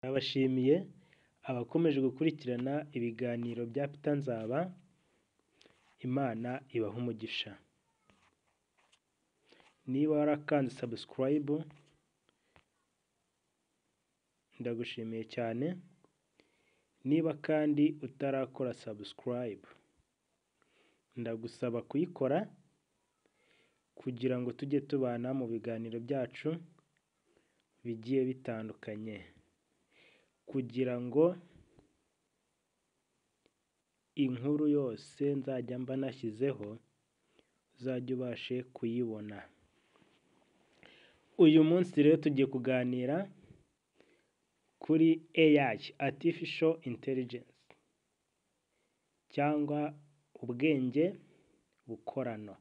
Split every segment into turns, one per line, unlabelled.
Ndabashimiye abakomeje gukurikirana ibiganiro bya Peter Nzaba, Imana ibahe umugisha. Niba warakanze subscribe ndagushimiye cyane, niba kandi utarakora subscribe ndagusaba kuyikora kugira ngo tujye tubana mu biganiro byacu bigiye bitandukanye, kugira ngo inkuru yose nzajya mba nashyizeho uzajye ubashe kuyibona. Uyu munsi rero tugiye kuganira kuri AI, Artificial Intelligence, cyangwa ubwenge bukorano,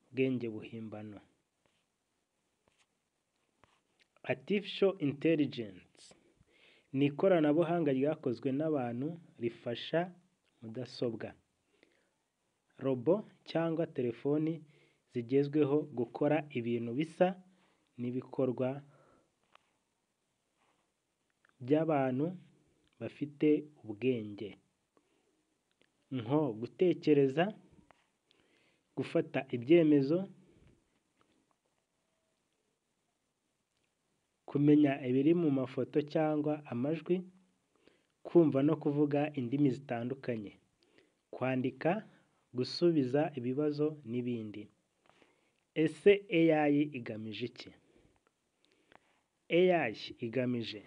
ubwenge buhimbano. Artificial Intelligence ni ikoranabuhanga ryakozwe n'abantu rifasha mudasobwa, robo cyangwa telefoni zigezweho gukora ibintu bisa n'ibikorwa by'abantu bafite ubwenge, nko gutekereza, gufata ibyemezo, kumenya ibiri mu mafoto cyangwa amajwi, kumva no kuvuga indimi zitandukanye, kwandika, gusubiza ibibazo n'ibindi. Ese AI igamije iki? AI igamije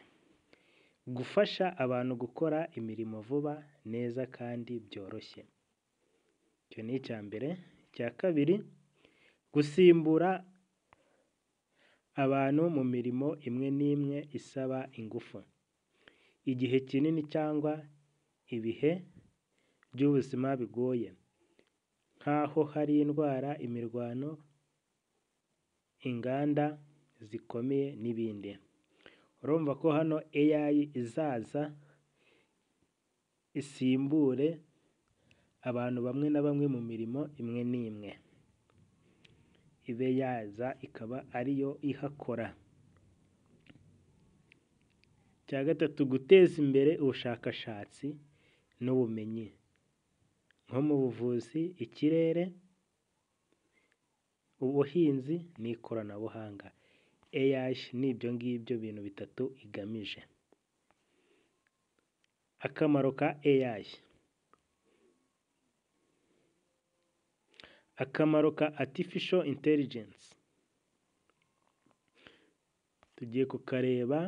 gufasha abantu gukora imirimo vuba, neza kandi byoroshye. Icyo ni icya mbere. Icya kabiri, gusimbura abantu mu mirimo imwe n'imwe isaba ingufu, igihe kinini cyangwa ibihe by'ubuzima bigoye, nk'aho hari indwara, imirwano, inganda zikomeye n'ibindi. Urumva ko hano AI izaza isimbure abantu bamwe na bamwe mu mirimo imwe n'imwe, ibe yaza ikaba ariyo ihakora. Icya gatatu, guteza imbere ubushakashatsi n'ubumenyi, nko mu buvuzi, ikirere, ubuhinzi n'ikoranabuhanga. AI ni ibyo ngibyo bintu bitatu igamije. Akamaro ka AI. Akamaro ka Artificial Intelligence tugiye kukareba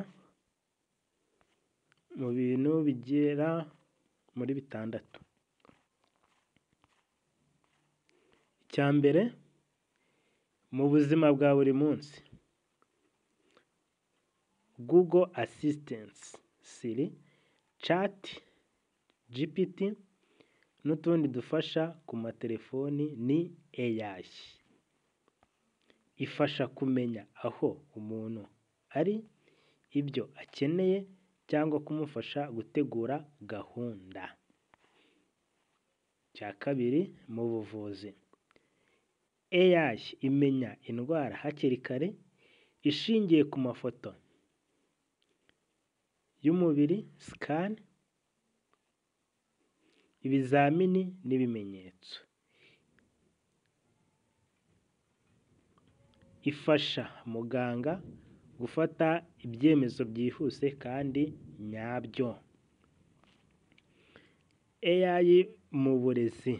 mu bintu bigera muri bitandatu. Icya mbere, mu buzima bwa buri munsi, Google Assistant, Siri, Chat GPT n'utundi dufasha ku matelefoni ni AI. Ifasha kumenya aho umuntu ari, ibyo akeneye, cyangwa kumufasha gutegura gahunda. Icya kabiri, mu buvuzi, AI imenya indwara hakiri kare ishingiye ku mafoto y'umubiri, scan, ibizamini n'ibimenyetso. Ifasha muganga gufata ibyemezo byihuse kandi nyabyo. AI mu burezi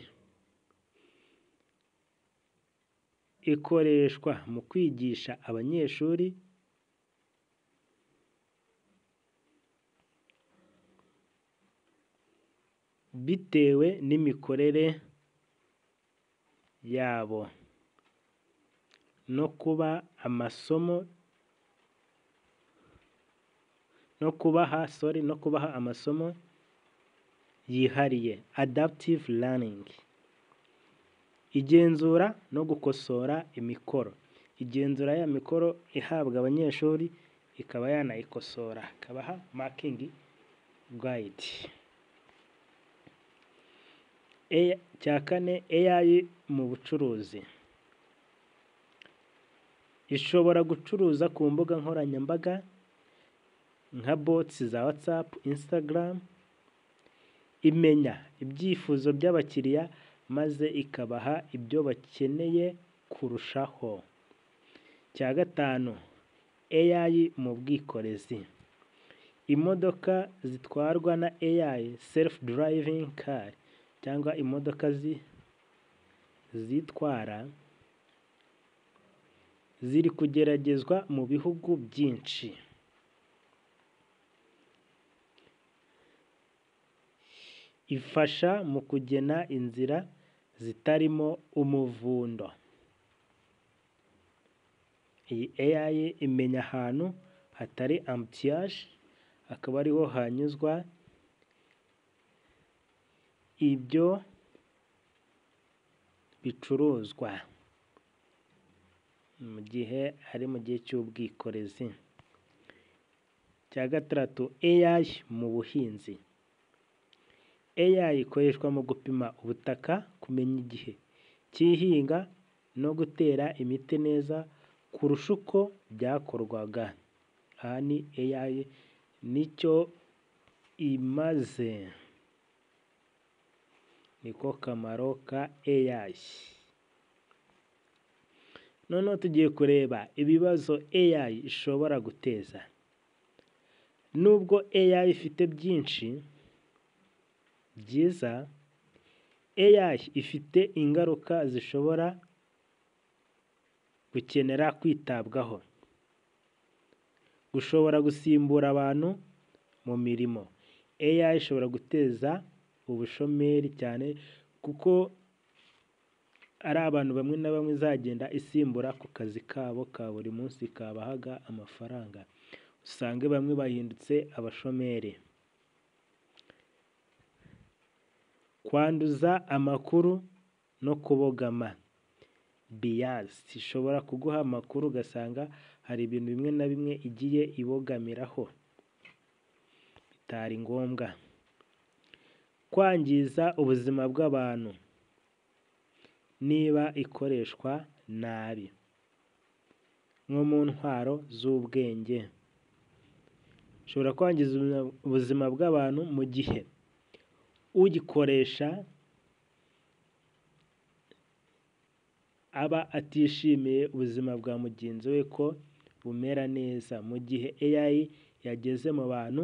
ikoreshwa mu kwigisha abanyeshuri bitewe n'imikorere yabo, no kubaha amasomo yihariye, adaptive learning. Igenzura no gukosora imikoro, igenzura ya mikoro ihabwa abanyeshuri ikaba yanayikosora, ikabaha marking guide. Icya kane, AI mu bucuruzi. ishobora gucuruza ku mbuga nkoranyambaga nka bots za WhatsApp, Instagram, imenya ibyifuzo by'abakiriya maze ikabaha ibyo bakeneye kurushaho. Cya gatanu, AI mu bwikorezi. Imodoka zitwarwa na AI, self driving car, cyangwa imodoka zitwara, ziri kugeragezwa mu bihugu byinshi. Ifasha mu kugena inzira zitarimo umuvundo. Iyi AI imenya ahantu hatari ambutiyage, akaba ariho hanyuzwa ibyo bicuruzwa mu gihe ari mu gihe cy'ubwikorezi. Cya gatandatu, AI mu buhinzi. AI ikoreshwa mu gupima ubutaka, kumenya igihe cy'ihinga no gutera imiti neza kurusha uko byakorwaga. Aha ni AI nicyo imaze, niko kamaro ka AI. Noneho tugiye kureba ibibazo AI ishobora guteza. Nubwo AI ifite byinshi byiza, AI ifite ingaruka zishobora gukenera kwitabwaho. Gushobora gusimbura abantu mu mirimo. AI ishobora guteza ubushomeri cyane kuko ari abantu bamwe na bamwe izagenda isimbura ku kazi kabo ka buri munsi kabahaga amafaranga. Usange bamwe bahindutse abashomeri. Kwanduza amakuru no kubogama. Bias ishobora kuguha amakuru ugasanga hari ibintu bimwe na bimwe igiye ibogamiraho bitari ngombwa. Kwangiza ubuzima bw'abantu niba ikoreshwa nabi, nko mu ntwaro z'ubwenge. Ishobora kwangiza ubuzima bw'abantu mu gihe ugikoresha aba atishimiye ubuzima bwa mugenzi we ko bumera neza, mu gihe AI yageze mu bantu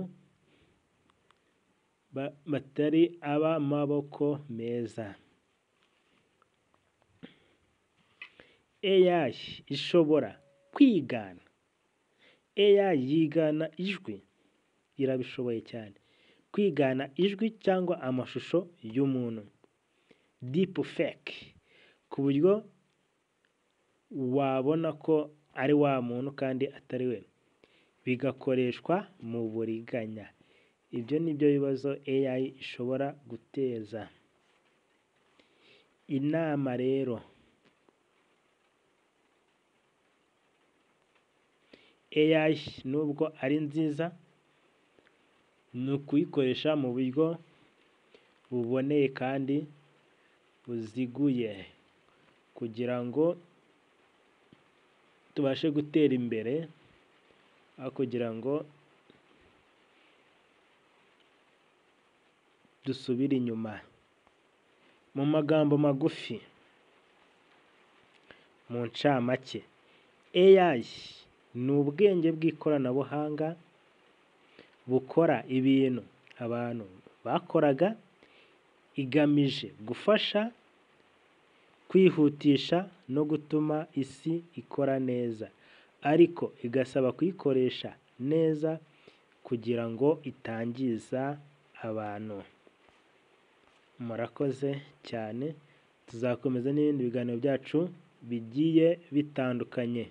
batari ab'amaboko meza. AI ishobora kwigana. AI yigana ijwi, irabishoboye cyane. Kwigana ijwi cyangwa amashusho y'umuntu, deep fake, ku buryo wabona ko ari wa muntu kandi atari we, bigakoreshwa mu buriganya. Ibyo ni byo bibazo AI ishobora guteza. Inama rero, AI nubwo ari nziza, ni ukuyikoresha mu buryo buboneye kandi buziguye kugira ngo tubashe gutera imbere, aho kugira ngo dusubire inyuma. Mu magambo magufi, mu ncamake, AI ni ubwenge bw'ikoranabuhanga bukora ibintu abantu bakoraga, igamije gufasha, kwihutisha no gutuma isi ikora neza, ariko igasaba kuyikoresha neza kugira ngo itangiza abantu. Murakoze cyane, tuzakomeza n'ibindi biganiro byacu bigiye bitandukanye.